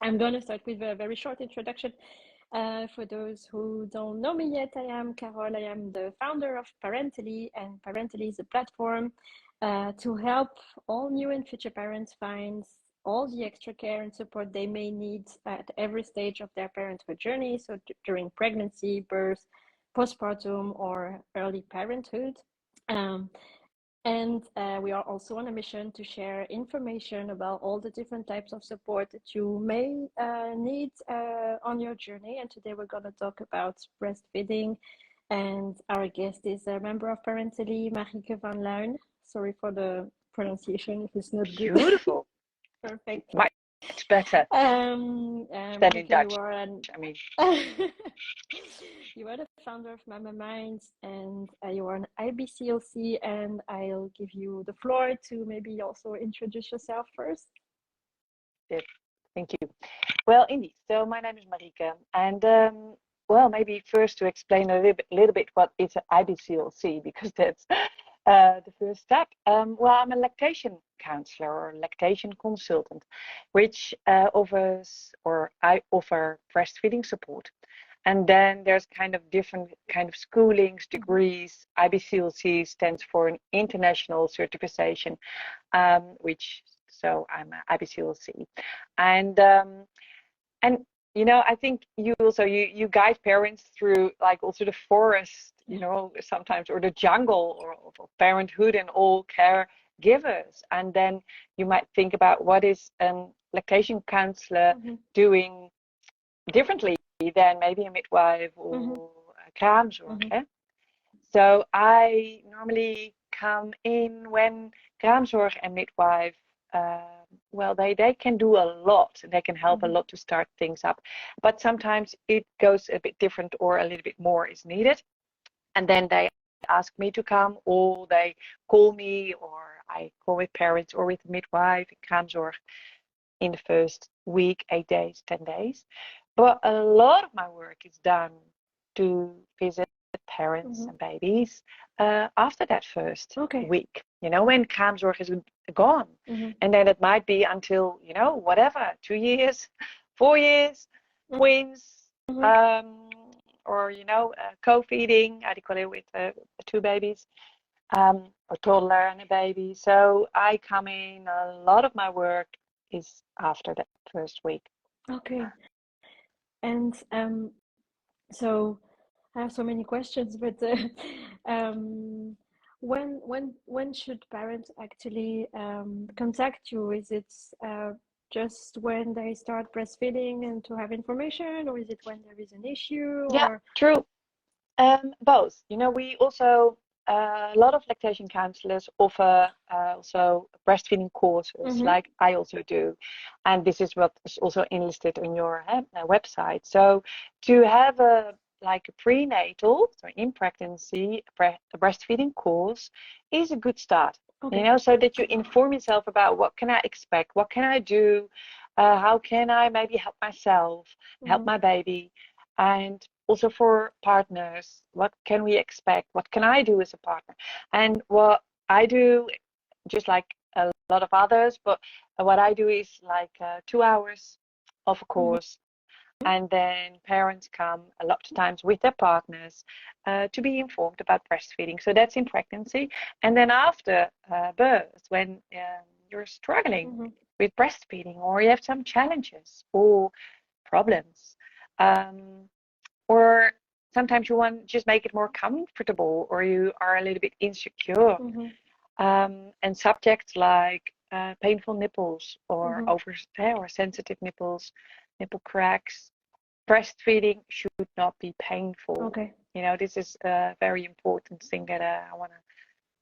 I'm going to start with a very short introduction. For those who don't know me yet, I am Carol. I am the founder of Parentally, and Parentally is a platform to help all new and future parents find all the extra care and support they may need at every stage of their parenthood journey. So during pregnancy, birth, postpartum, or early parenthood. And we are also on a mission to share information about all the different types of support that you may need on your journey. And today we're going to talk about breastfeeding. And our guest is a member of Parentally, Marieke van Luin. Sorry for the pronunciation if it's not good. Beautiful. Perfect. Much better than in Dutch. You are the founder of Mama Minds, and you are an IBCLC, and I'll give you the floor to maybe also introduce yourself first. Yes, thank you. Well, indeed. So my name is Marieke, and well, maybe first to explain a little bit what is an IBCLC, because that's the first step. Well, I'm a lactation counselor or lactation consultant, which I offer breastfeeding support. And then there's kind of different kind of schoolings, degrees. IBCLC stands for an international certification, so I'm an IBCLC. And you know, I think you also you guide parents through like also the forest, you know, sometimes, or the jungle, or parenthood and all caregivers. And then you might think about what is a lactation counselor doing differently than maybe a midwife or a kraamzorg. So I normally come in when kraamzorg and midwife, well, they can do a lot. They can help a lot to start things up. But sometimes it goes a bit different, or a little bit more is needed. And then they ask me to come, or they call me, or I call with parents or with midwife, kraamzorg, in the first week, 8 days, 10 days. But a lot of my work is done to visit parents and babies after that first week, you know, when kraamzorg is gone. And then it might be until, you know, whatever, 2 years, 4 years, twins, or, you know, co-feeding, I call it, with 2 babies, a toddler and a baby. So I come in, a lot of my work is after that first week. Okay. And so I have so many questions, but when should parents actually contact you? Is it just when they start breastfeeding and to have information, or is it when there is an issue? Yeah, true. Both. You know, we also a lot of lactation counselors offer also breastfeeding courses, like I also do, and this is what is also enlisted on your website. So to have a prenatal, so in pregnancy, a breastfeeding course is a good start. You know, so that you inform yourself about what can I expect, what can I do, how can I maybe help myself, help my baby, and also for partners, what can we expect? What can I do as a partner? And what I do, just like a lot of others, but what I do is like 2 hours of a course. And then parents come a lot of times with their partners to be informed about breastfeeding. So that's in pregnancy. And then after birth, when you're struggling with breastfeeding, or you have some challenges or problems, or sometimes you want to just make it more comfortable, or you are a little bit insecure. And subjects like painful nipples, or or sensitive nipples, nipple cracks. Breastfeeding should not be painful. You know, this is a very important thing that I want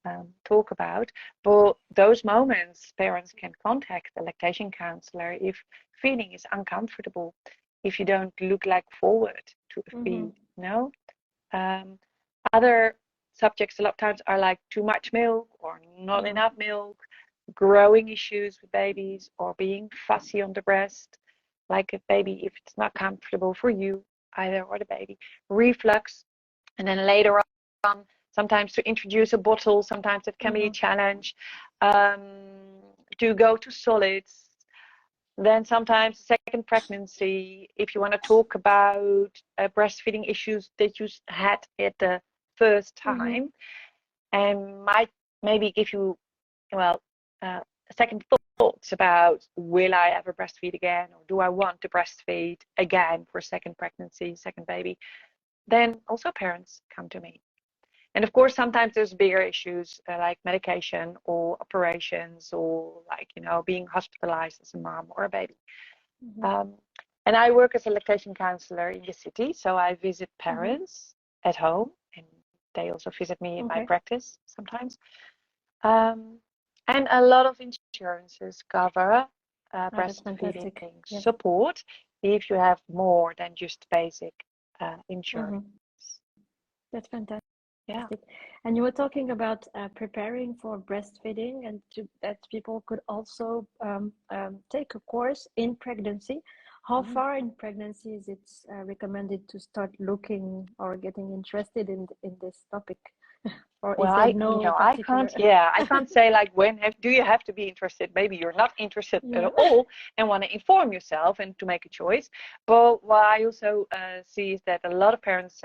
to talk about. But those moments, parents can contact the lactation counselor if feeding is uncomfortable, if you don't look like forward to a feed. No. Other subjects a lot of times are like too much milk or not enough milk, growing issues with babies, or being fussy on the breast, like a baby, if it's not comfortable for you either or the baby, reflux. And then later on, sometimes to introduce a bottle, sometimes it can be a challenge. to go to solids. Then sometimes second pregnancy, if you want to talk about breastfeeding issues that you had at the first time, and might maybe give you, well, second thoughts about, will I ever breastfeed again, or do I want to breastfeed again for second pregnancy, second baby? Then also parents come to me. And of course, sometimes there's bigger issues like medication or operations, or like, being hospitalized as a mom or a baby. And I work as a lactation counselor in the city, so I visit parents at home, and they also visit me in my practice sometimes. And a lot of insurances cover breastfeeding support if you have more than just basic insurance. That's fantastic. Yeah. And you were talking about preparing for breastfeeding, and that people could also take a course in pregnancy. How far in pregnancy is it recommended to start looking or getting interested in this topic? Or well, is there no particular... I can't say like when do you have to be interested. Maybe you're not interested at all and want to inform yourself and to make a choice. But what I also see is that a lot of parents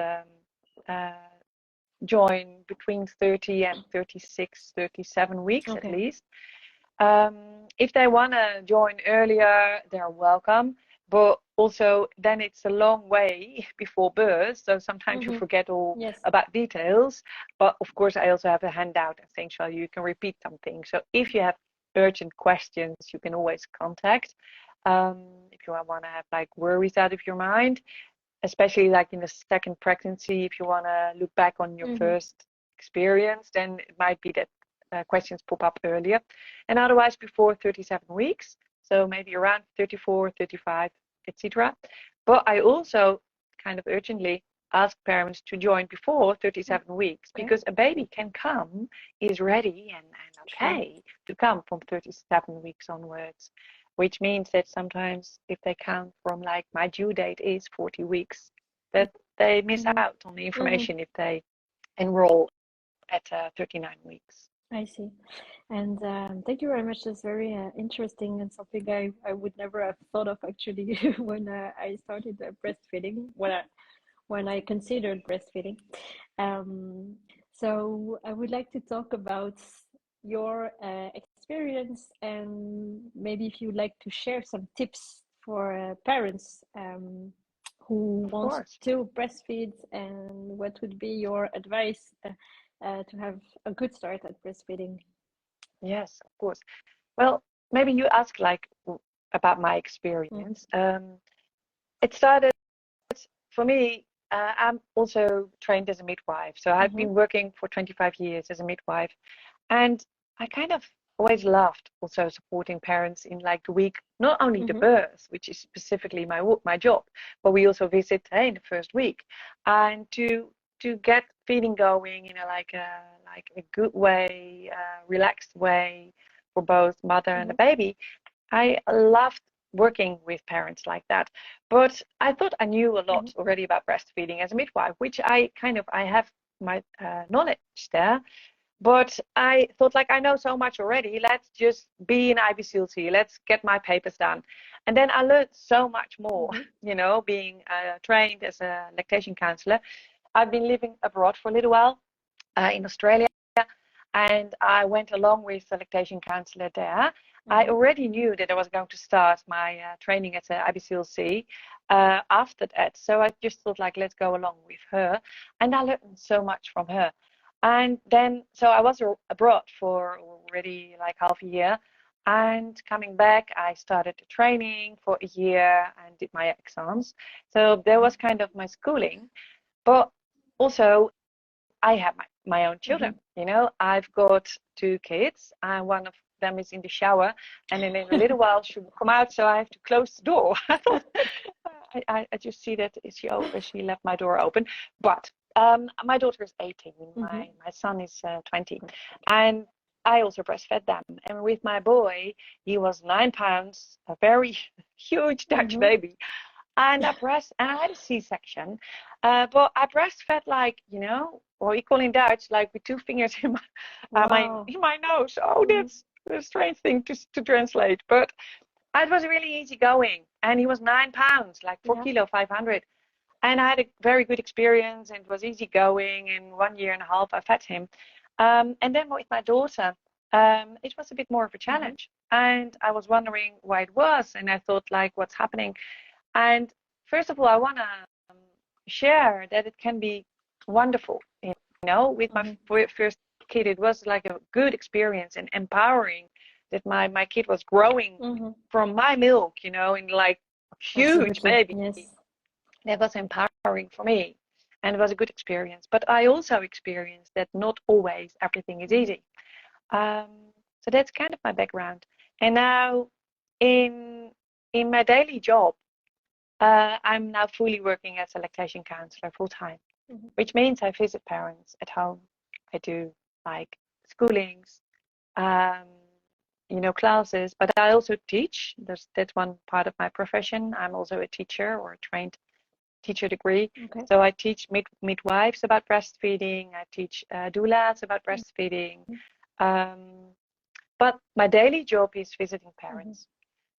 join between 30 and 36, 37 weeks at least. If they want to join earlier, they're welcome. But also then it's a long way before birth, so sometimes you forget all about details. But of course I also have a handout and things so you can repeat something. So if you have urgent questions, you can always contact. If you want to have like worries out of your mind, especially like in the second pregnancy, if you want to look back on your first experience, then it might be that questions pop up earlier. And otherwise before 37 weeks, so maybe around 34, 35, etc. But I also kind of urgently ask parents to join before 37 weeks, because a baby can come, is ready and okay to come from 37 weeks onwards. Which means that sometimes if they count from like my due date is 40 weeks, that they miss out on the information if they enroll at 39 weeks. I see. And thank you very much. That's very interesting, and something I would never have thought of actually when I started breastfeeding, when I considered breastfeeding. So I would like to talk about your experience, and maybe if you'd like to share some tips for parents who want to breastfeed, and what would be your advice to have a good start at breastfeeding? Yes, of course. Well, maybe you ask like about my experience. It started for me. I'm also trained as a midwife, so I've been working for 25 years as a midwife, and I kind of always loved also supporting parents in like the week, not only the birth, which is specifically my job, but we also visit in the first week, and to get feeding going in like a good way, relaxed way for both mother and the baby. I loved working with parents like that. But I thought I knew a lot already about breastfeeding as a midwife, which I have my knowledge there. But I thought, like, I know so much already. Let's just be in IBCLC. Let's get my papers done. And then I learned so much more, being trained as a lactation counselor. I've been living abroad for a little while in Australia, and I went along with the lactation counselor there. I already knew that I was going to start my training at the IBCLC after that. So I just thought, like, let's go along with her. And I learned so much from her. And then, so I was abroad for already like half a year. And coming back, I started the training for a year and did my exams. So there was kind of my schooling. But also, I have my own children. I've got 2 kids, and one of them is in the shower, and then in a little while she will come out, so I have to close the door. I thought, I just see that she left my door open. But my daughter is 18, my son is 20, and I also breastfed them. And with my boy, he was 9 pounds, a very huge Dutch baby. And I had a C-section, but I breastfed like, or we call in Dutch, like with 2 fingers in my nose. Oh, that's a strange thing to translate, but it was really easy going. And he was 9 pounds, like 4 kilo, 500. And I had a very good experience, and it was easy going. In 1.5 years, I fed him. And then with my daughter, it was a bit more of a challenge. And I was wondering why it was. And I thought, like, what's happening? And first of all, I want to share that it can be wonderful. You know, with my first kid, it was like a good experience and empowering that my kid was growing from my milk, you know, in like huge baby. Yes. That was empowering for me, and it was a good experience. But I also experienced that not always everything is easy. So that's kind of my background. And now in my daily job, I'm now fully working as a lactation counselor full time, which means I visit parents at home. I do like schoolings, you know, classes, but I also teach. That's one part of my profession. I'm also a teacher or a trained teacher degree. So I teach midwives about breastfeeding. I teach doulas about breastfeeding. But my daily job is visiting parents.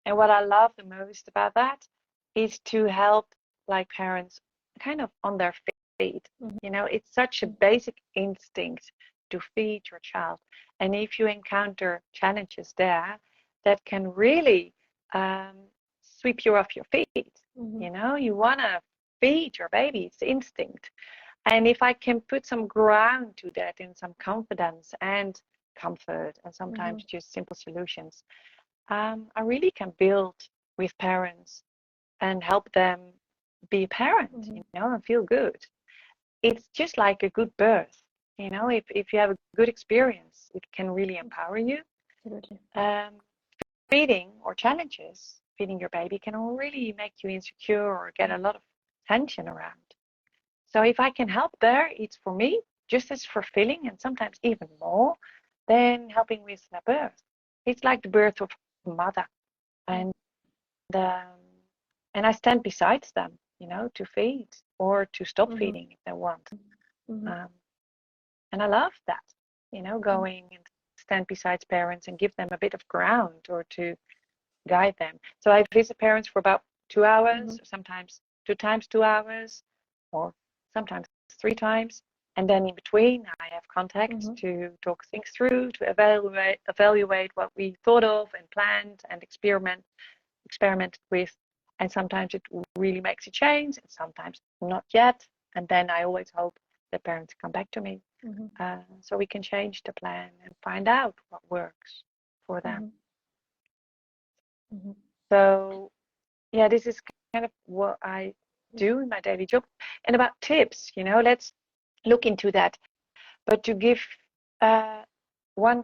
And what I love the most about that is to help like parents kind of on their feet. You know, it's such a basic instinct to feed your child. And if you encounter challenges there, that can really sweep you off your feet. You know, you want to feed your baby, it's instinct. And if I can put some ground to that in some confidence and comfort and sometimes just simple solutions, I really can build with parents and help them be a parent, you know, and feel good. It's just like a good birth, you know, if you have a good experience, it can really empower you. Feeding or challenges, feeding your baby can really make you insecure or get a lot of tension around. So if I can help there, it's for me just as fulfilling and sometimes even more than helping with a birth. It's like the birth of a mother. And I stand beside them, you know, to feed or to stop feeding if they want. And I love that, you know, going and stand beside parents and give them a bit of ground or to guide them. So I visit parents for about 2 hours, sometimes 2 times 2 hours, or sometimes 3 times. And then in between, I have contact to talk things through, to evaluate what we thought of and planned and experimented with. And sometimes it really makes a change, and sometimes not yet. And then I always hope the parents come back to me so we can change the plan and find out what works for them. So, yeah, this is kind of what I do in my daily job. And about tips, you know, let's look into that. But to give one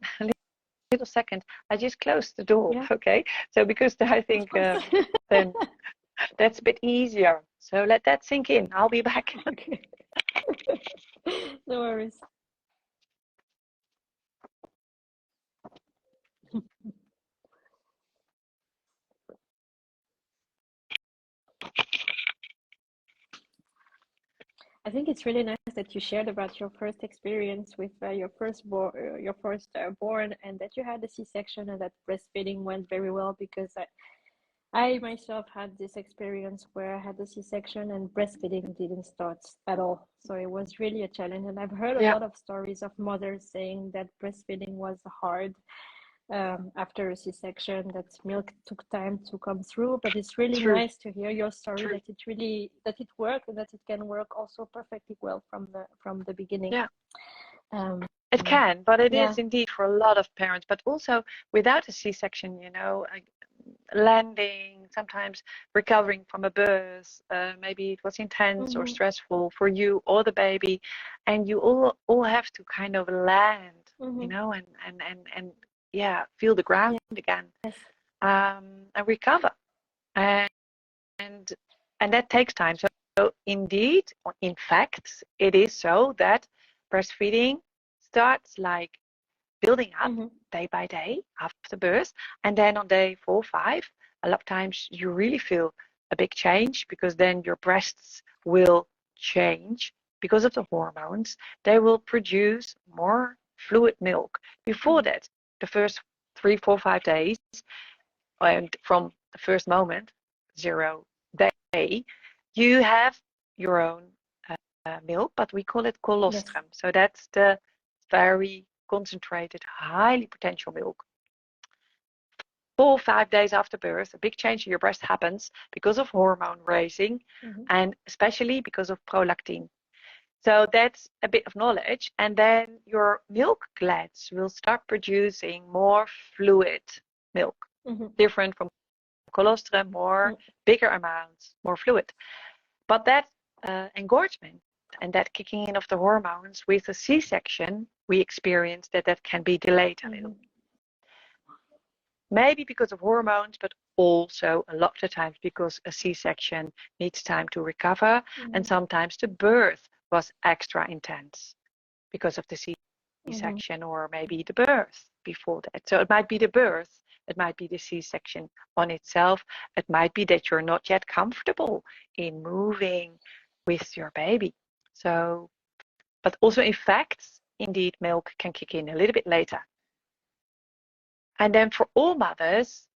little second, I just closed the door, okay? So because I think then that's a bit easier. So let that sink in. I'll be back. Okay. No worries. I think it's really nice that you shared about your first experience with your first born, and that you had a C-section and that breastfeeding went very well, because I myself had this experience where I had a C-section and breastfeeding didn't start at all. So it was really a challenge. And I've heard a lot of stories of mothers saying that breastfeeding was hard after a C-section, that milk took time to come through. But it's really nice to hear your story, that it worked, and that it can work also perfectly well from the beginning. It can, but it is indeed for a lot of parents. But also without a C-section, you know, landing, sometimes recovering from a birth, maybe it was intense or stressful for you or the baby, and you all have to kind of land, you know, and feel the ground again, and recover, and that takes time. So indeed, in fact, it is so that breastfeeding starts like building up day by day after birth, and then on day 4 or 5, a lot of times you really feel a big change, because then your breasts will change because of the hormones. They will produce more fluid milk. Before that, the first 3, 4, 5 days, and from the first moment, 0 day, you have your own milk, but we call it colostrum. Yes. So that's the very concentrated, highly potential milk. 4 or 5 days after birth, a big change in your breast happens because of hormone raising, and especially because of prolactin. So that's a bit of knowledge. And then your milk glands will start producing more fluid milk, different from colostrum, more bigger amounts, more fluid. But that engorgement and that kicking in of the hormones with a C-section, we experience that can be delayed a little. Maybe because of hormones, but also a lot of the times because a C-section needs time to recover, and sometimes the birth was extra intense because of the C-section, or maybe the birth before that. So it might be the birth, it might be the C-section on itself, it might be that you're not yet comfortable in moving with your baby. So, but also in fact, indeed, milk can kick in a little bit later. And then for all mothers,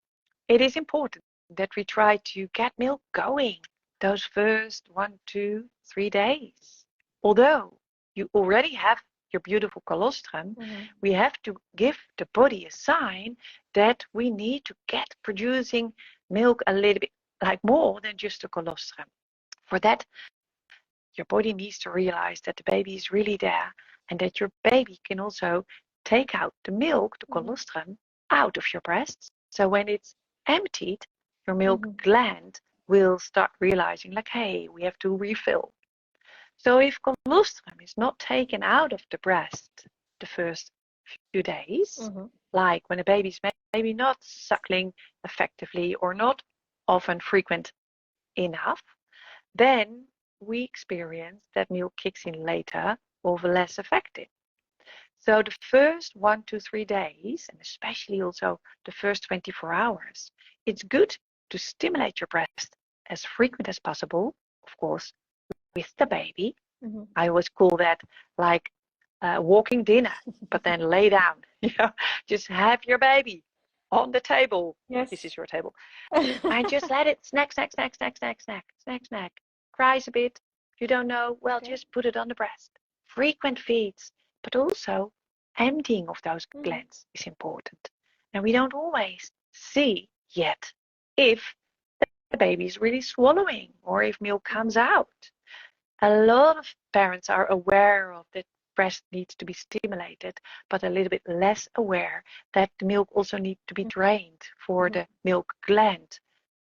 it is important that we try to get milk going those first 1, 2, 3 days. Although you already have your beautiful colostrum, we have to give the body a sign that we need to get producing milk a little bit, like more than just the colostrum. For that, your body needs to realize that the baby is really there, and that your baby can also take out the milk, the colostrum, out of your breast. So when it's emptied, your milk gland will start realizing, like, hey, we have to refill. So if colostrum is not taken out of the breast the first few days, like when a baby's maybe not suckling effectively or not often frequent enough, then we experience that milk kicks in later or less effective. So the first 1 to 3 days, and especially also the first 24 hours, it's good to stimulate your breast as frequent as possible, of course, with the baby. I always call that like walking dinner, but then lay down. Just have your baby on the table. Yes. This is your table. And just let it snack. Cries a bit. You don't know, well, just put it on the breast. Frequent feeds, but also emptying of those glands is important. And we don't always see yet if the baby is really swallowing or if milk comes out. A lot of parents are aware of that breast needs to be stimulated, but a little bit less aware that the milk also needs to be drained for the milk gland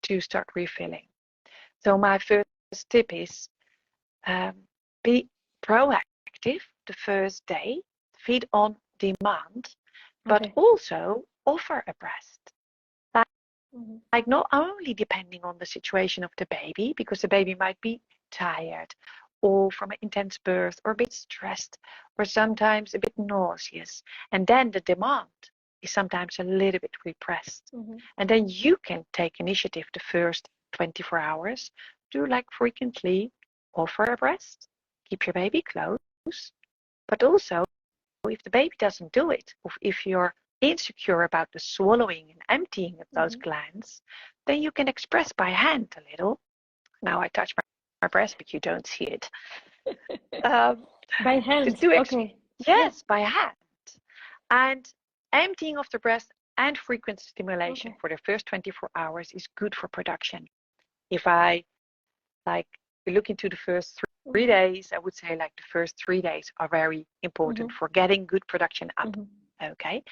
to start refilling. So my first tip is be proactive the first day, feed on demand, but also offer a breast. Like not only depending on the situation of the baby, because the baby might be tired or from an intense birth or a bit stressed or sometimes a bit nauseous. And then the demand is sometimes a little bit repressed. And then you can take initiative the first 24 hours to like frequently offer a breast, keep your baby close, but also if the baby doesn't do it, or if you're insecure about the swallowing and emptying of those glands, then you can express by hand a little. Now I touch my breast, but you don't see it. By hand, Yes, by hand. And emptying of the breast and frequent stimulation for the first 24 hours is good for production. If I look into the first 3 days, I would say like the first 3 days are very important for getting good production up. Okay.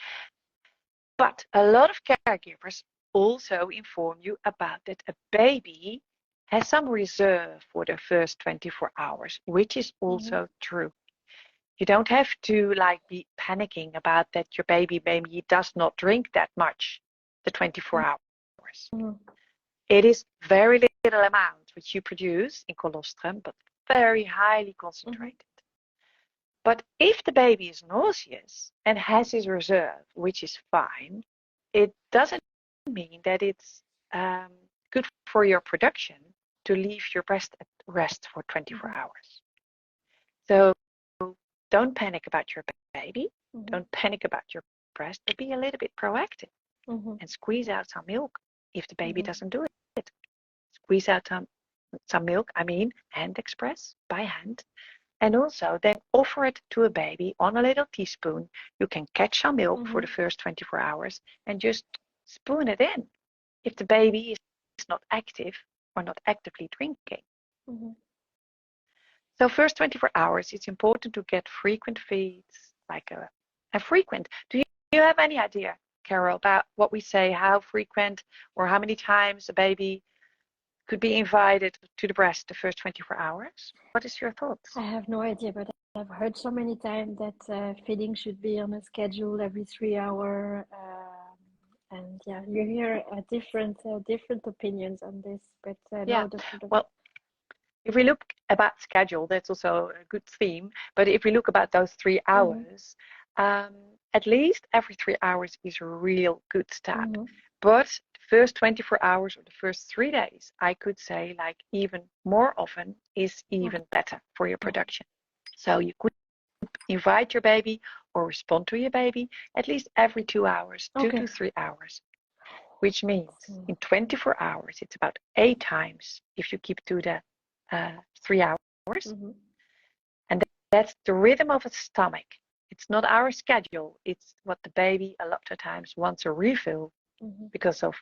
But a lot of caregivers also inform you about that a baby has some reserve for the first 24 hours, which is also true. You don't have to be panicking about that your baby maybe does not drink that much the 24 hours. It is very little amount which you produce in colostrum, but very highly concentrated. But if the baby is nauseous and has his reserve, which is fine, it doesn't mean that it's good for your production to leave your breast at rest for 24 hours. So don't panic about your baby. Don't panic about your breast, but be a little bit proactive. and squeeze out some milk if the baby doesn't do it. Squeeze out some milk, hand express by hand. And also then offer it to a baby on a little teaspoon. You can catch some milk for the first 24 hours and just spoon it in if the baby is not active or not actively drinking. So first 24 hours, it's important to get frequent feeds, like a frequent. Do you have any idea, Carol, about what we say, how frequent or how many times a baby could be invited to the breast the first 24 hours? What is your thoughts? I have no idea, but I've heard so many times that feeding should be on a schedule every 3 hours. And yeah, you hear different opinions on this, but Yeah, no, the sort of... well, if we look about schedule, that's also a good theme. But if we look about those 3 hours, at least every 3 hours is a real good start. But the first 24 hours or the first 3 days, I could say, like, even more often is even better for your production. So you could invite your baby or respond to your baby at least every 2 hours, 2 to 3 hours, which means in 24 hours, it's about 8 times if you keep to the 3 hours. And that's the rhythm of a stomach. It's not our schedule. It's what the baby a lot of times wants a refill because of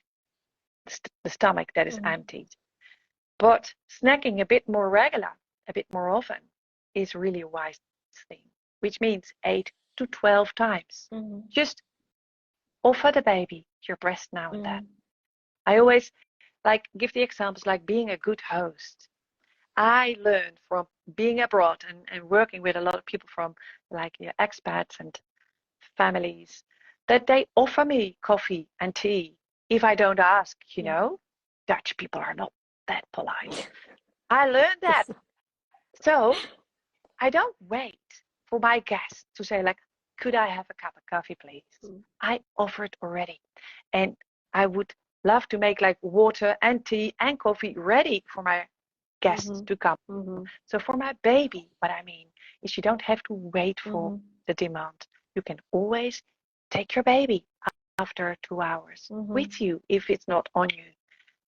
the stomach that is emptied. But snacking a bit more regular, a bit more often, is really a wise thing, which means 8 to 12 times. Just offer the baby your breast now and then. I always give the examples like being a good host. I learned from being abroad and working with a lot of people from expats and families that they offer me coffee and tea if I don't ask, Dutch people are not that polite. I learned that. So I don't wait for my guests to say could I have a cup of coffee, please? I offer it already. And I would love to make water and tea and coffee ready for my guests to come. So for my baby, what I mean is you don't have to wait for the demand. You can always take your baby after 2 hours with you if it's not on you.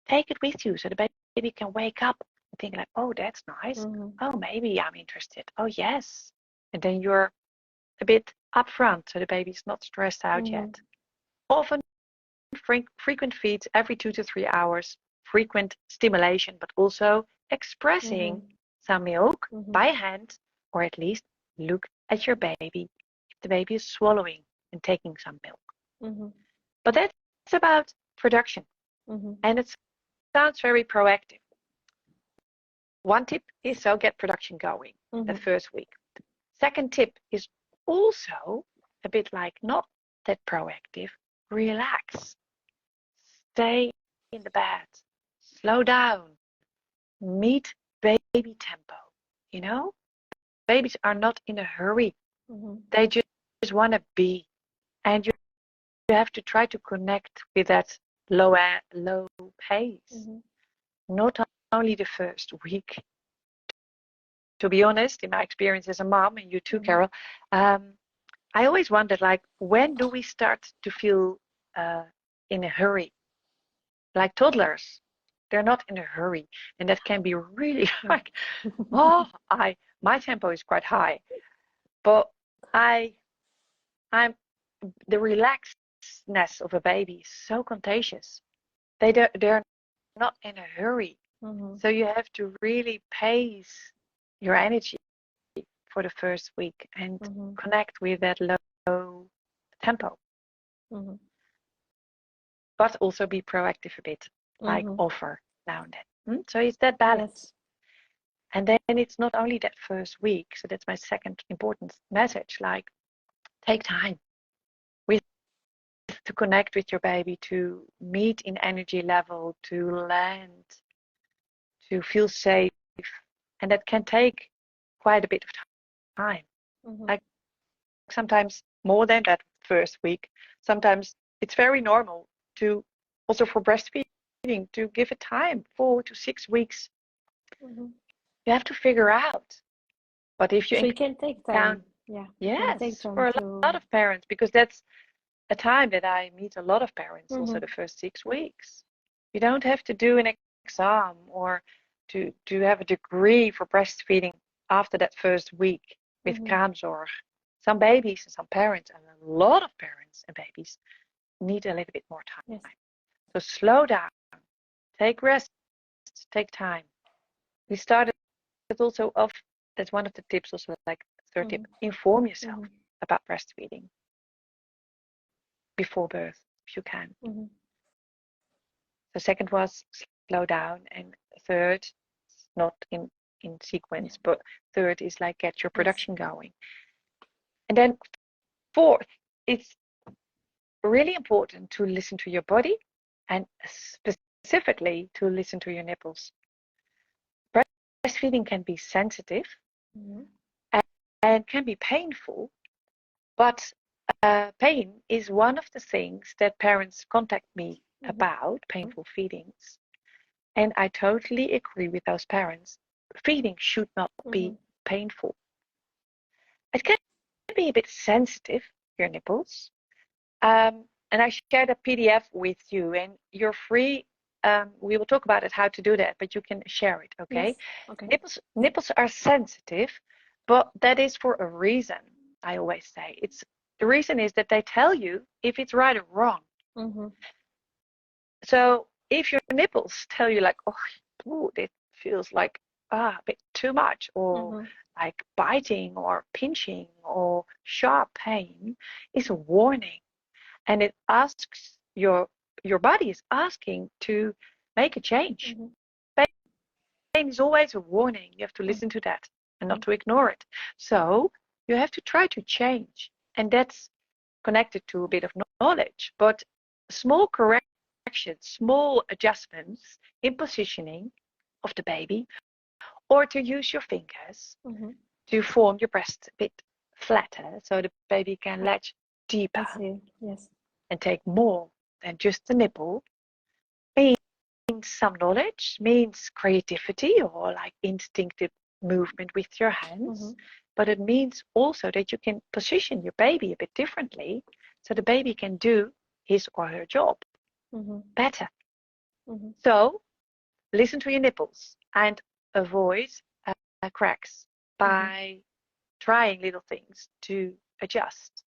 Take it with you so the baby can wake up and think oh, that's nice. Oh, maybe I'm interested. Oh, yes. And then you're a bit upfront so the baby's not stressed out yet. Often frequent feeds every 2 to 3 hours, frequent stimulation, but also expressing some milk by hand, or at least look at your baby if the baby is swallowing and taking some milk. But that's about production. And it sounds very proactive. One tip is get production going the first week. Second tip is also a bit not that proactive. Relax. Stay in the bed. Slow down. Meet baby tempo. Babies are not in a hurry. They just want to be. And you have to try to connect with that low pace. Not only the first week. To be honest, in my experience as a mom, and you too, Carol, I always wondered, when do we start to feel in a hurry? Like toddlers, they're not in a hurry, and that can be really my tempo is quite high, but I'm the relaxedness of a baby is so contagious. They're not in a hurry, so you have to really pace your energy for the first week and connect with that low tempo. But also be proactive a bit, offer now and then. So it's that balance. Yes. And then it's not only that first week, so that's my second important message, take time to connect with your baby, to meet in energy level, to land, to feel safe. And that can take quite a bit of time. Sometimes more than that first week. Sometimes it's very normal to, also for breastfeeding, to give it time, 4 to 6 weeks. You have to figure out. But if you can take time. Yes, take time for a lot of parents, because that's a time that I meet a lot of parents, also the first 6 weeks. You don't have to do an exam or to have a degree for breastfeeding after that first week with kraamzorg. Some babies and some parents, and a lot of parents and babies, need a little bit more time. Yes. So slow down, take rest, take time. We started also off, that's one of the tips, also like third tip, inform yourself about breastfeeding before birth, if you can. The second was slow down, and third, not in sequence, but third is like get your production going. And then fourth, it's really important to listen to your body, and specifically to listen to your nipples. Breastfeeding can be sensitive and can be painful, but pain is one of the things that parents contact me about, painful feedings. And I totally agree with those parents. Feeding should not be painful. It can be a bit sensitive, your nipples. And I shared a PDF with you, and you're free. We will talk about it, how to do that, but you can share it, okay? Yes. Okay. Nipples are sensitive, but that is for a reason, I always say. The reason is that they tell you if it's right or wrong. So if your nipples tell you like, oh, it feels like a bit too much, or like biting or pinching or sharp pain, it's a warning. And it asks your body is asking to make a change. Pain is always a warning. You have to listen to that and not to ignore it. So you have to try to change. And that's connected to a bit of knowledge. But small corrections, small adjustments in positioning of the baby, or to use your fingers to form your breast a bit flatter so the baby can latch deeper. Yes. And take more than just the nipple, means some knowledge, means creativity, or like instinctive movement with your hands. But it means also that you can position your baby a bit differently so the baby can do his or her job better. So listen to your nipples and avoid cracks by trying little things to adjust.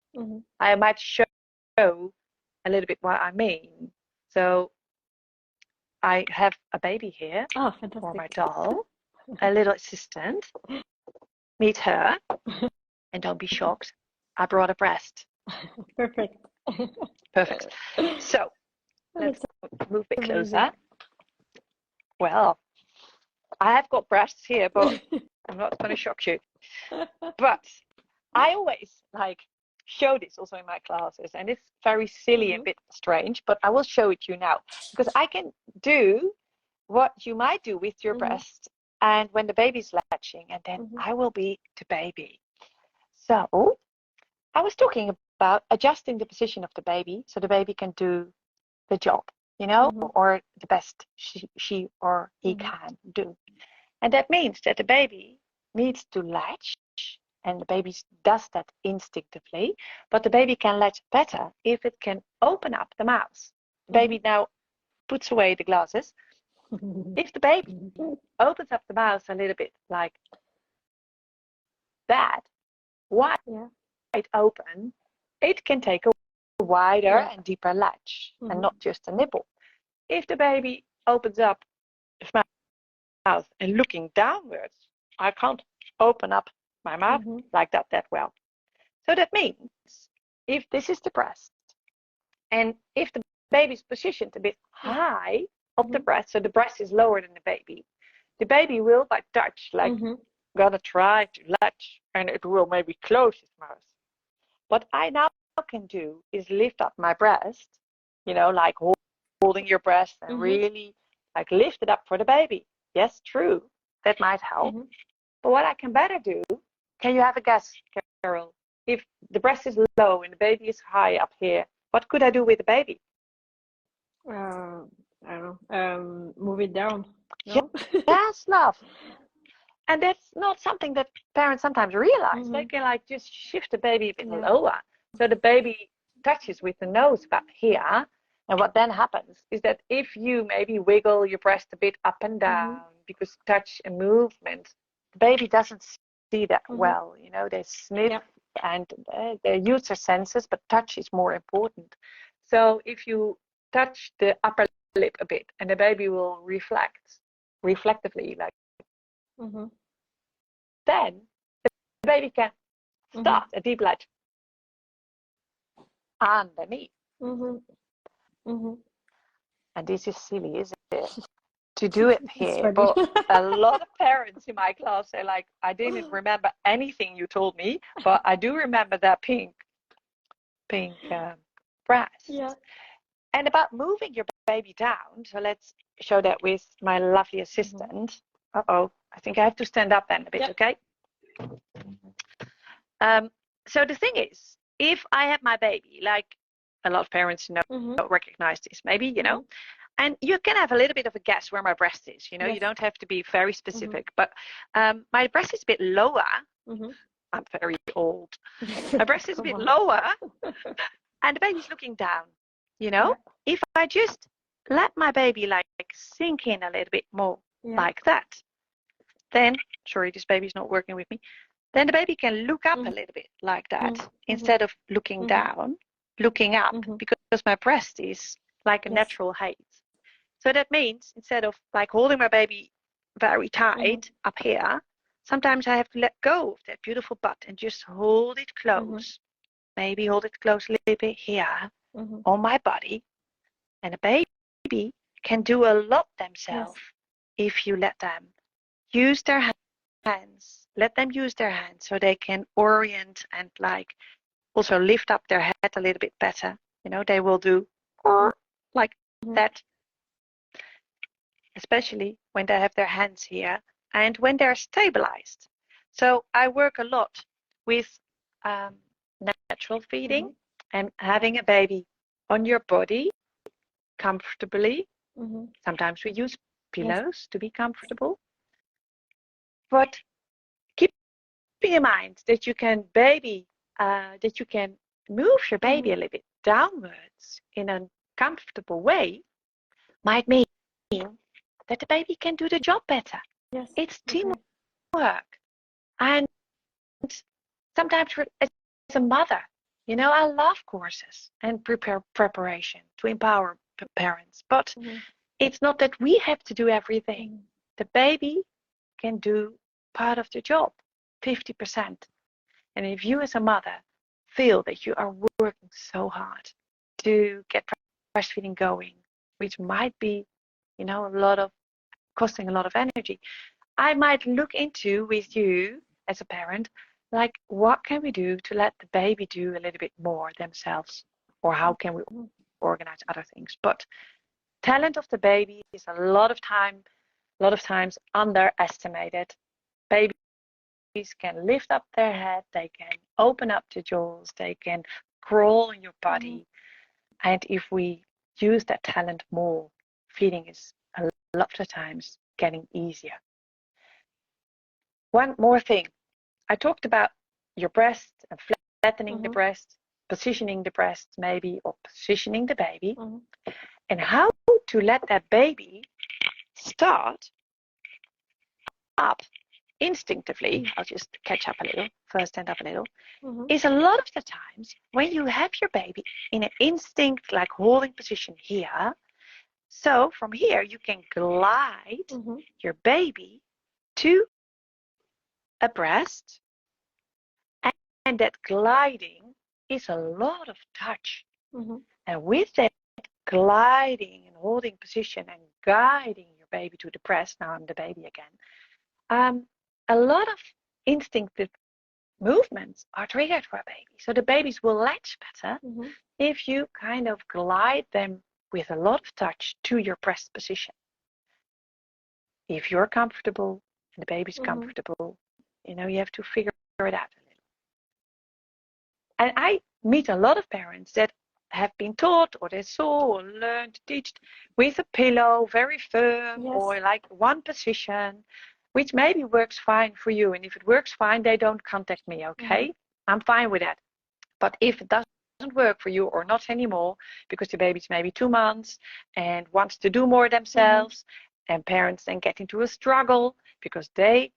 I might show a little bit what I mean. So I have a baby here for my doll, a little assistant. Meet her, and don't be shocked. I brought a breast. Perfect. So let's move a bit closer. Well, I have got breasts here, but I'm not going to shock you. But I always show this also in my classes, and it's very silly and a bit strange, but I will show it to you now, because I can do what you might do with your breast and when the baby's latching, and then I will be the baby. So I was talking about adjusting the position of the baby so the baby can do the job, or the best she or he can do. And that means that the baby needs to latch, and the baby does that instinctively, but the baby can latch better if it can open up the mouth. The baby now puts away the glasses. If the baby opens up the mouth a little bit like that, wide open, it can take a wider and deeper latch and not just a nipple. If the baby opens up his mouth and looking downwards, I can't open up my mouth like that well. So that means if this is the breast, and if the baby's positioned a bit high up the breast, so the breast is lower than the baby will by touch, gonna try to latch, and it will maybe close his mouth. What I now can do is lift up my breast, like holding your breast and really lift it up for the baby. Yes, true, that might help. But what I can better do, can you have a guess, Carol? If the breast is low and the baby is high up here, what could I do with the baby? I don't know. Move it down. No? Yes, love. And that's not something that parents sometimes realize. They can just shift the baby a bit lower, so the baby touches with the nose about here. And what then happens is that if you maybe wiggle your breast a bit up and down, because touch and movement, the baby doesn't see that well. You know, they sniff and they use their senses, but touch is more important. So if you touch the upper lip a bit, and the baby will reflectively, like, then the baby can start a deep latch underneath. And this is silly, isn't it? To do it here, but a lot of parents in my class say, like, I didn't remember anything you told me, but I do remember that pink breast. Yeah. And about moving your baby down, so let's show that with my lovely assistant. I think I have to stand up then a bit, okay? So the thing is, if I have my baby, like a lot of parents recognize this, maybe, you know, and you can have a little bit of a guess where my breast is, you know, you don't have to be very specific, but my breast is a bit lower. I'm very old. My breast is a bit lower and the baby's looking down, you know. If I just let my baby like sink in a little bit more like that, then, sorry, this baby's not working with me, then the baby can look up a little bit like that instead of looking down, looking up, because my breast is like a natural height. So that means instead of like holding my baby very tight up here, sometimes I have to let go of that beautiful butt and just hold it close. Maybe hold it close a little bit here on my body. And a baby can do a lot themselves if you let them use their hands. Let them use their hands so they can orient and like also lift up their head a little bit better. You know, they will do like that, especially when they have their hands here and when they're stabilized. So I work a lot with natural feeding and having a baby on your body comfortably. Sometimes we use pillows to be comfortable. But keep in mind that you can move your baby a little bit downwards in a comfortable way, might mean that the baby can do the job better. It's teamwork. And sometimes as a mother, you know, I love courses and preparation to empower parents, but it's not that we have to do everything. The baby can do part of the job, 50%. And if you as a mother feel that you are working so hard to get breastfeeding going, which might be, you know, costing a lot of energy, I might look into with you as a parent, like, what can we do to let the baby do a little bit more themselves, or how can we organize other things? But talent of the baby is a lot of times underestimated. Babies can lift up their head, they can open up the jaws, they can crawl on your body. And if we use that talent more, feeding is a lot of times getting easier. One more thing. I talked about your breast and flattening the breast, positioning the breast maybe, or positioning the baby, and how to let that baby start up instinctively. I'll just catch up a little, first stand up a little, is a lot of the times when you have your baby in an instinct like holding position here. So from here you can glide your baby to a breast, and that gliding is a lot of touch. And with that gliding and holding position and guiding your baby to the breast, now I'm the baby again, a lot of instinctive movements are triggered for a baby. So the babies will latch better if you kind of glide them with a lot of touch to your breast position. If you're comfortable and the baby's comfortable, you know, you have to figure it out a little. And I meet a lot of parents that have been taught or they saw or learned, teach with a pillow, very firm, or like one position, which maybe works fine for you. And if it works fine, they don't contact me, okay? I'm fine with that. But if it doesn't doesn't work for you or not anymore because the baby's maybe 2 months and wants to do more themselves, and parents then get into a struggle because they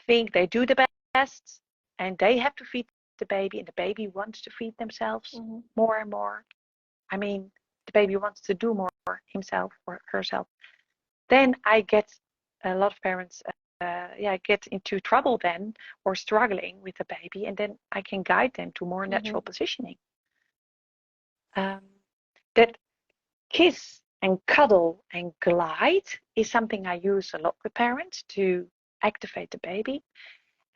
think they do the best and they have to feed the baby, and the baby wants to feed themselves more and more. I mean, the baby wants to do more himself or herself. Then I get a lot of parents get into trouble then, or struggling with the baby, and then I can guide them to more natural positioning. That kiss and cuddle and glide is something I use a lot with parents to activate the baby.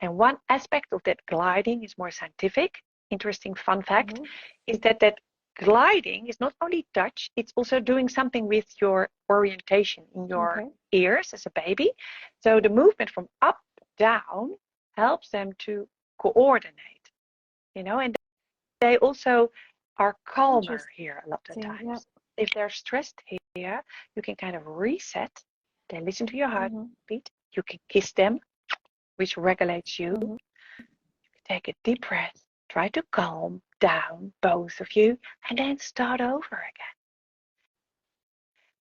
And one aspect of that gliding is more scientific. Interesting fun fact is that gliding is not only touch, it's also doing something with your orientation in your ears as a baby. So the movement from up down helps them to coordinate, and they also are calmer here a lot of times. Yeah. If they're stressed here, you can kind of reset. They listen to your heartbeat. You can kiss them, which regulates you. You can take a deep breath. Try to calm down, both of you, and then start over again.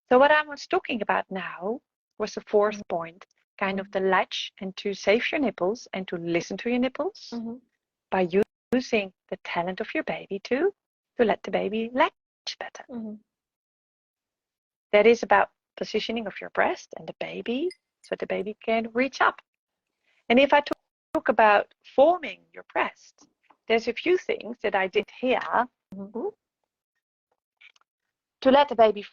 So what I was talking about now was the fourth point, kind of the latch, and to save your nipples and to listen to your nipples by using the talent of your baby to let the baby latch better. That is about positioning of your breast and the baby so the baby can reach up. And if I talk about forming your breast, there's a few things that I did here to let the baby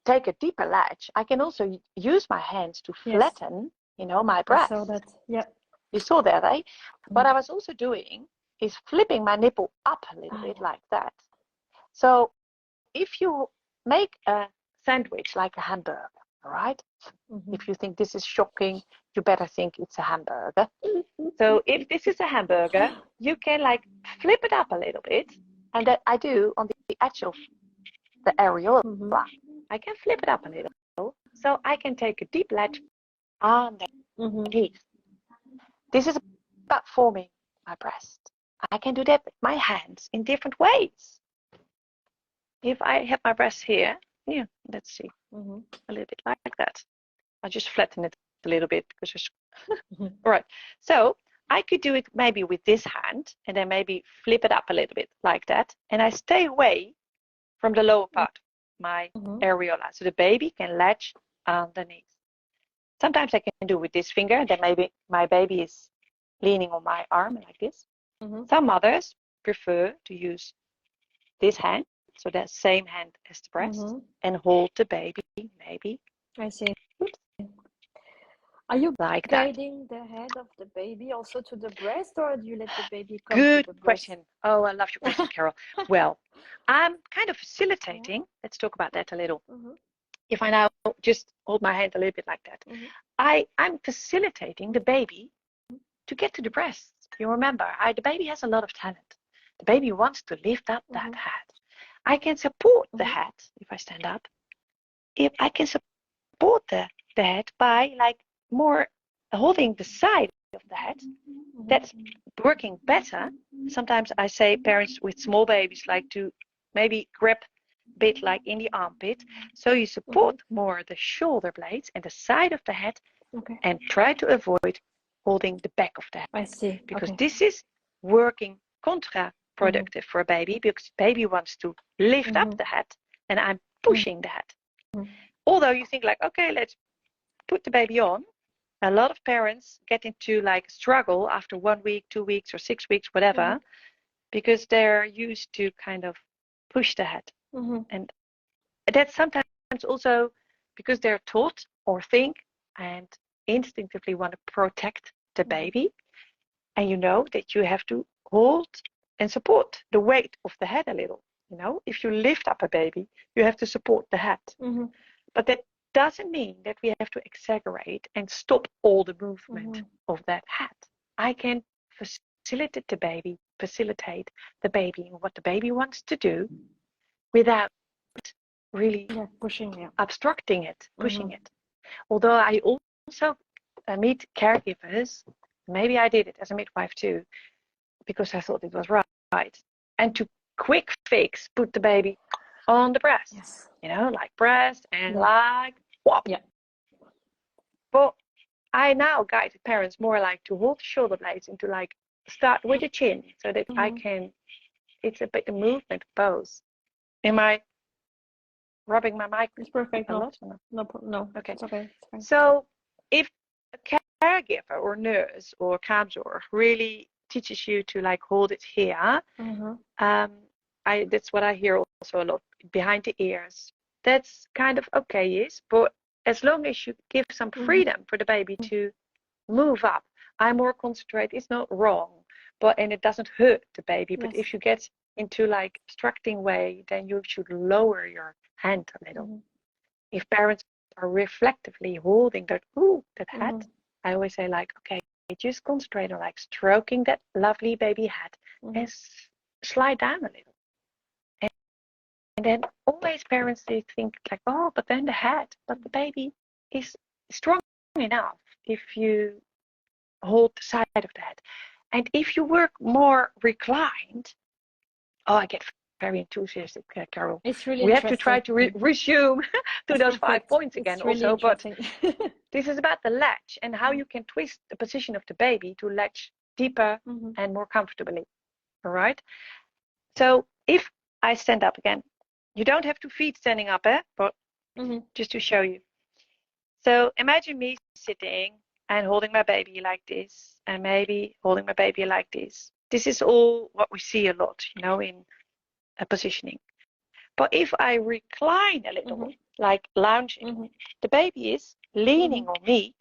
take a deeper latch. I can also use my hands to flatten, my breast. I saw that. Yeah. You saw that, eh? What I was also doing is flipping my nipple up a little bit like that. So if you make a sandwich like a hamburger, all right? If you think this is shocking, you better think it's a hamburger. So if this is a hamburger, you can flip it up a little bit, and that I do on the edge of the areola. I can flip it up a little, so I can take a deep latch underneath. This is about forming my breast. I can do that with my hands in different ways. If I have my breast here, let's see, a little bit like that. I'll just flatten it a little bit because all right. So I could do it maybe with this hand and then maybe flip it up a little bit like that. And I stay away from the lower part, my areola, so the baby can latch underneath. Sometimes I can do with this finger, then maybe my baby is leaning on my arm like this. Some mothers prefer to use this hand, so that same hand as the breast, and hold the baby maybe. I see. Are you guiding the head of the baby also to the breast, or do you let the baby come to the breast? Good question. Oh, I love your question, Carol. Well, I'm kind of facilitating. Let's talk about that a little. If I now just hold my hand a little bit like that, I'm facilitating the baby to get to the breast. You remember, the baby has a lot of talent. The baby wants to lift up that head. I can support the head if I stand up. If I can support the head by more holding the side of the head, that's working better. Sometimes I say parents with small babies like to maybe grab a bit like in the armpit, so you support more the shoulder blades and the side of the head, and try to avoid holding the back of the head. I see. Because this is working counterproductive for a baby, because baby wants to lift up the head and I'm pushing the head. Although you think okay, let's put the baby on. A lot of parents get into struggle after 1 week, 2 weeks, or 6 weeks, whatever, because they're used to kind of push the head. And that's sometimes also because they're taught or think and instinctively want to protect the baby. And you know that you have to hold and support the weight of the head a little. If you lift up a baby, you have to support the head. But that doesn't mean that we have to exaggerate and stop all the movement of that head. I can facilitate the baby in what the baby wants to do without really obstructing it, pushing it. Although I also meet caregivers, maybe I did it as a midwife too, because I thought it was right. And to quick fix, put the baby on the breast. Yes. You know, like breast and Yeah. like whop. Yeah. But I now guide parents more like to hold the shoulder blades and to like start with the chin so that I can, it's a bit of movement of both. Am I rubbing my mic It's perfect. a No. lot? No. Okay. It's okay. It's fine. So if a caregiver or nurse or counselor really teaches you to like hold it here, that's what I hear also a lot, behind the ears. That's kind of okay, yes, but as long as you give some freedom for the baby to move up, I'm more concentrated. It's not wrong, and it doesn't hurt the baby. But if you get into like obstructing way, then you should lower your hand a little. If parents are reflectively holding that head, I always say like, okay, just concentrate on like stroking that lovely baby head and slide down a little. And then always parents, they think like, oh, but then the head, but the baby is strong enough if you hold the side of the head. And if you work more reclined, I get very enthusiastic, Carol. It's really we have to try to resume to those 5 points again really also. But this is about the latch and how you can twist the position of the baby to latch deeper and more comfortably. All right. So if I stand up again, you don't have to feed standing up, but just to show you. So imagine me sitting and holding my baby like this, and maybe holding my baby like this. This is all what we see a lot, you know, in positioning. But if I recline a little, like lounging, the baby is leaning on me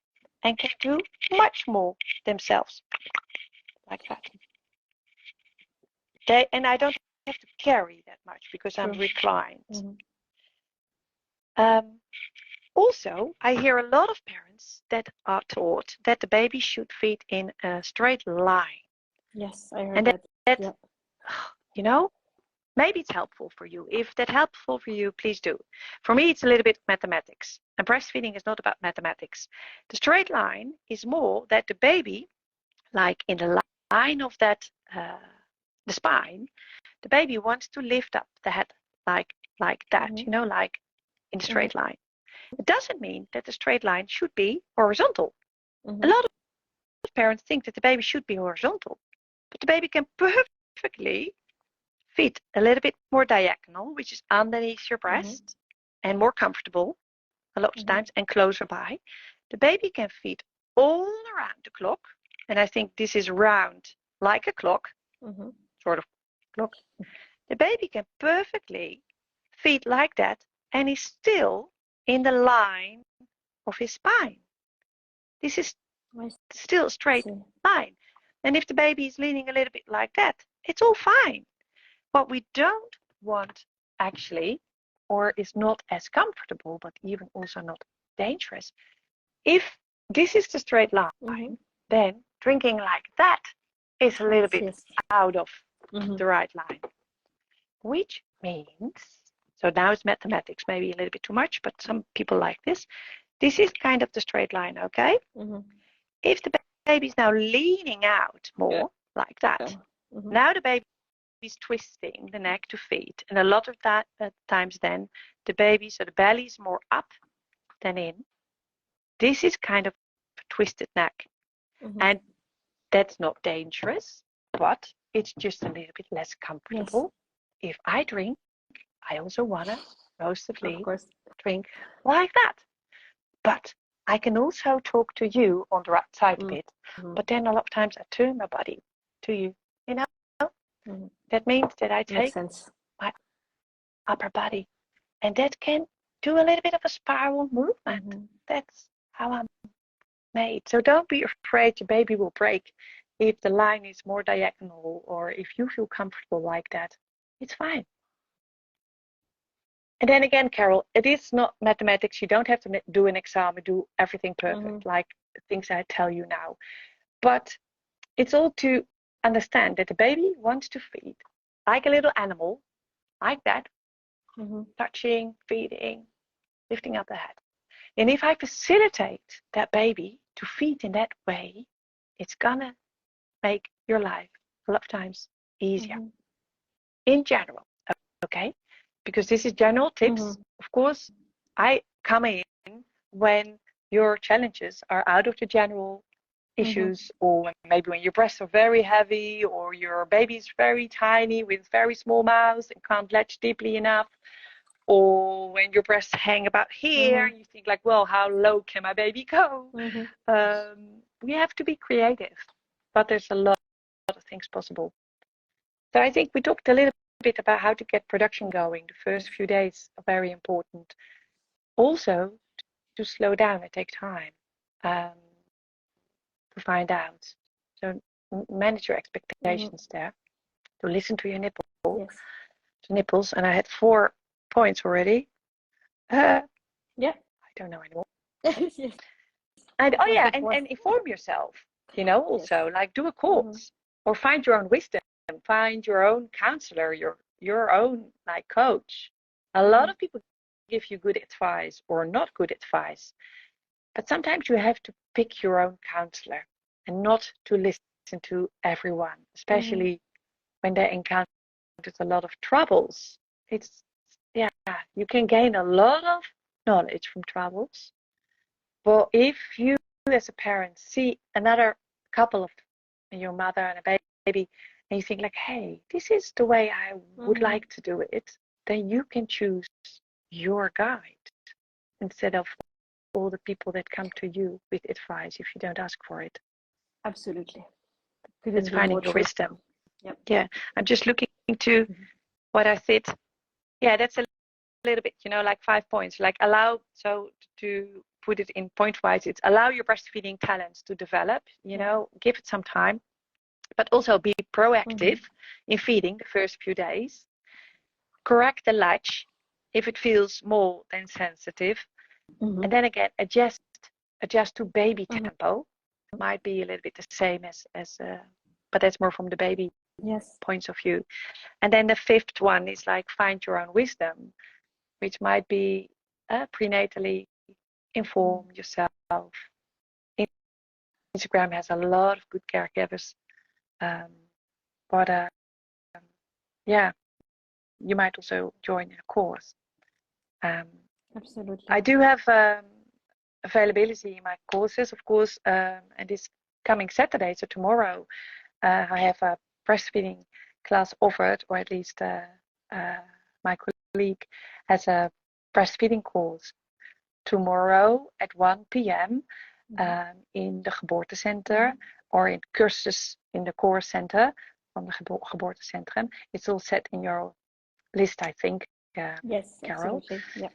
and can do much more themselves, like that. And I don't have to carry that much because I'm reclined. Also, I hear a lot of parents that are taught that the baby should feed in a straight line. Yes, I heard that. You know, maybe it's helpful for you. If that's helpful for you, please do. For me, it's a little bit mathematics. And breastfeeding is not about mathematics. The straight line is more that the baby, like in the line of that, the spine, the baby wants to lift up the head like that, you know, like in a straight line. It doesn't mean that the straight line should be horizontal. A lot of parents think that the baby should be horizontal, but the baby can perfectly feed a little bit more diagonal, which is underneath your breast and more comfortable a lot of times and closer by. The baby can feed all around the clock, and I think this is round like a clock, sort of clock. The baby can perfectly feed like that and is still in the line of his spine. This is still a straight line. And if the baby is leaning a little bit like that, it's all fine. What we don't want actually, or is not as comfortable, but even also not dangerous, if this is the straight line, then drinking like that is a little bit out of the right line. Which means, so now it's mathematics, maybe a little bit too much, but some people like this. This is kind of the straight line, okay? If the baby is now leaning out more like that, now the baby is twisting the neck to feed. And a lot of that times then, the baby, so the belly is more up than in. This is kind of a twisted neck. And that's not dangerous, but it's just a little bit less comfortable. If I drink, I also want to mostly drink like that. But I can also talk to you on the right side a bit. But then a lot of times I turn my body to you, you know? That means that I take my upper body. And that can do a little bit of a spiral movement. That's how I'm made. So don't be afraid your baby will break if the line is more diagonal or if you feel comfortable like that. It's fine. And then again, Carol, it is not mathematics. You don't have to do an exam and do everything perfect, like things I tell you now. But it's all to understand that the baby wants to feed like a little animal, like that, touching, feeding, lifting up the head. And if I facilitate that baby to feed in that way, it's gonna make your life a lot of times easier. in general, okay? Because this is general tips. Of course, I come in when your challenges are out of the general issues, or maybe when your breasts are very heavy, or your baby is very tiny with very small mouths and can't latch deeply enough, or when your breasts hang about here and you think like, well, how low can my baby go? We have to be creative, but there's a lot of things possible. So I think we talked a little bit about how to get production going. The first few days are very important. Also, to slow down and take time to find out. So manage your expectations there. To listen to your nipples. And I had 4 points already. I don't know anymore. And and inform yourself. You know, also like do a course or find your own wisdom. Find your own counselor, your own like coach. A lot of people give you good advice or not good advice, but sometimes you have to pick your own counselor and not to listen to everyone, especially when they encounter a lot of troubles. It's you can gain a lot of knowledge from troubles, but if you as a parent see another couple of your mother and a baby and you think like, hey, this is the way I would like to do it, then you can choose your guide instead of all the people that come to you with advice if you don't ask for it. Absolutely. It's finding your wisdom. Yeah, I'm just looking to what I said. Yeah, that's a little bit, you know, like 5 points. Like allow, so to put it in point wise, it's allow your breastfeeding talents to develop, you know, give it some time. But also be proactive in feeding the first few days. Correct the latch if it feels small and sensitive. And then again, adjust to baby tempo. It might be a little bit the same as but that's more from the baby points of view. And then the 5th one is like find your own wisdom, which might be prenatally inform yourself. Instagram has a lot of good caregivers. But you might also join a course. Absolutely. I do have availability in my courses, of course, and this coming Saturday, so tomorrow, I have a breastfeeding class offered, or at least my colleague has a breastfeeding course tomorrow at 1 p.m. In the geboortecenter or in cursus in the core center from the geboortecentrum. It's all set in your list, I think, yes, Carol. absolutely. Yeah.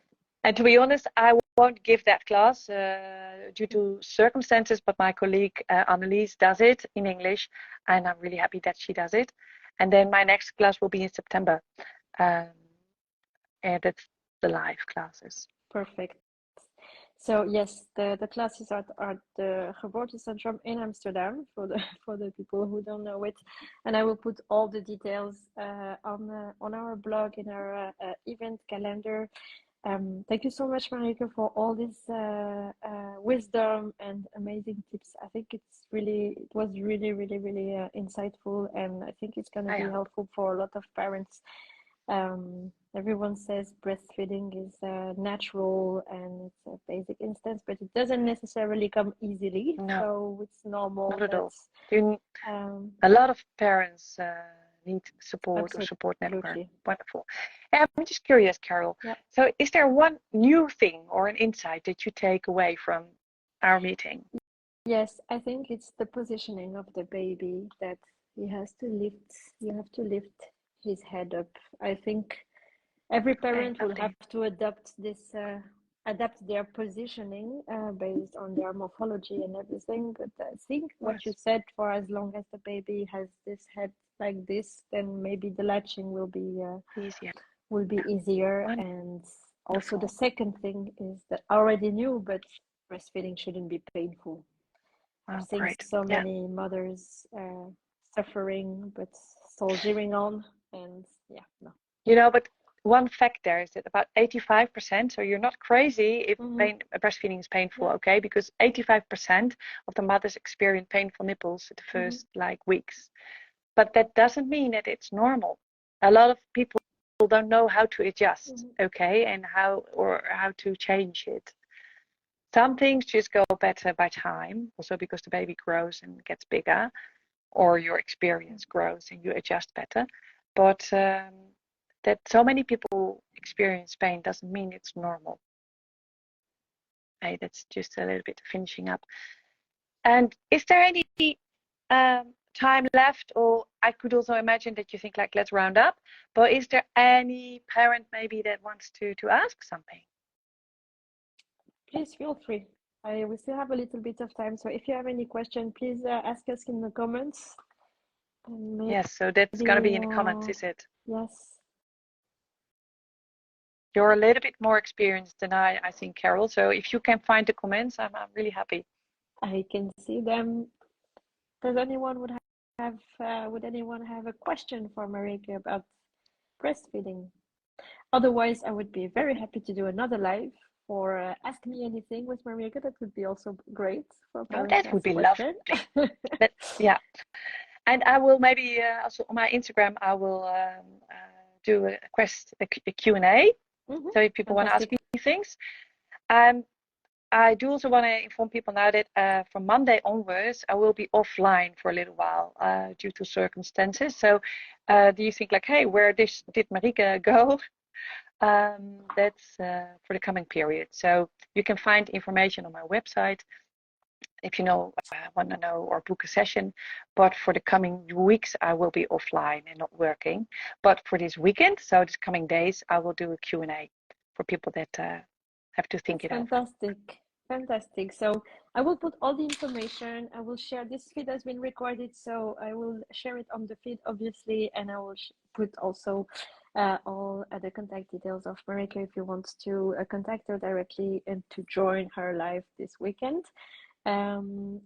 And to be honest, I won't give that class due to circumstances, but my colleague Annelies does it in English, and I'm really happy that she does it. And then my next class will be in September, and that's the live classes. Perfect. So yes, the classes are at the geboortecentrum in Amsterdam for the people who don't know it, and I will put all the details on our blog in our event calendar. Thank you so much, Marieke, for all this wisdom and amazing tips. I think it was really insightful, and I think it's going to be helpful for a lot of parents. Everyone says breastfeeding is natural and it's a basic instinct, but it doesn't necessarily come easily. No, so it's normal. Not at all. A lot of parents need support or support network. Wonderful. I'm just curious, Carol. So is there one new thing or an insight that you take away from our meeting? Yes, I think it's the positioning of the baby, that you have to lift his head up. I think every parent will have to adapt their positioning based on their morphology and everything. But I think what you said, for as long as the baby has this head like this, then maybe the latching will be easier. And also the second thing is that I already knew, but breastfeeding shouldn't be painful. I've seen so many mothers suffering but soldiering on, and no. You know, but one fact there is that about 85%, so you're not crazy if breastfeeding is painful, okay? Because 85% of the mothers experience painful nipples at the first weeks. But that doesn't mean that it's normal. a lot of people don't know how to adjust, okay, and how to change it. Some things just go better by time, also because the baby grows and gets bigger, or your experience grows and you adjust better. But that so many people experience pain doesn't mean it's normal. Okay, that's just a little bit finishing up. And is there any time left? Or I could also imagine that you think like, let's round up. But is there any parent maybe that wants to ask something? Please feel free. We still have a little bit of time, so if you have any question, please ask us in the comments. Yes, so that's gonna be in the comments, is it? Yes. You're a little bit more experienced than I think, Carol. So if you can find the comments, I'm really happy. I can see them. Does anyone would anyone have a question for Marieke about breastfeeding? Otherwise, I would be very happy to do another live or ask me anything with Marieke. That would be also great for parents. Oh, that would be lovely. Yeah, and I will maybe also on my Instagram I will do a Q&A. So if people want to ask me things. I do also want to inform people now that from Monday onwards, I will be offline for a little while due to circumstances. So do you think like, hey, where did Marieke go? That's for the coming period. So you can find information on my website if you want to know or book a session. But for the coming weeks, I will be offline and not working. But for this weekend, so this coming days, I will do a Q&A for people that have to think it over. Fantastic. So I will put all the information. I will share this feed has been recorded, so I will share it on the feed, obviously, and I will put also all the contact details of Marieke if you want to contact her directly and to join her live this weekend. I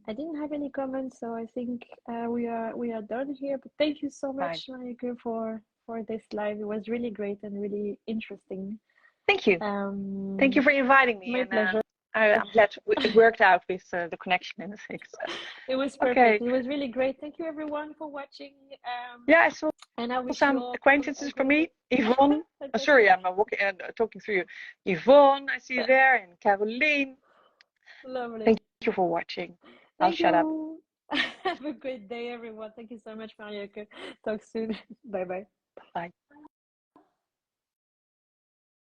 didn't have any comments, so I think we are done here. But thank you so much, Marieke, for this live. It was really great and really interesting. Thank you. Thank you for inviting me. My pleasure. I'm glad it worked out with the connection and the things. It was perfect. Okay. It was really great. Thank you, everyone, for watching. Yeah, I saw some acquaintances for me. Yvonne. Sorry, I'm talking through you. Yvonne, I see you there, and Caroline. Lovely. Thank you for watching. I'll shut up. Have a great day, everyone. Thank you so much, Marieke. Talk soon. Bye-bye. Bye.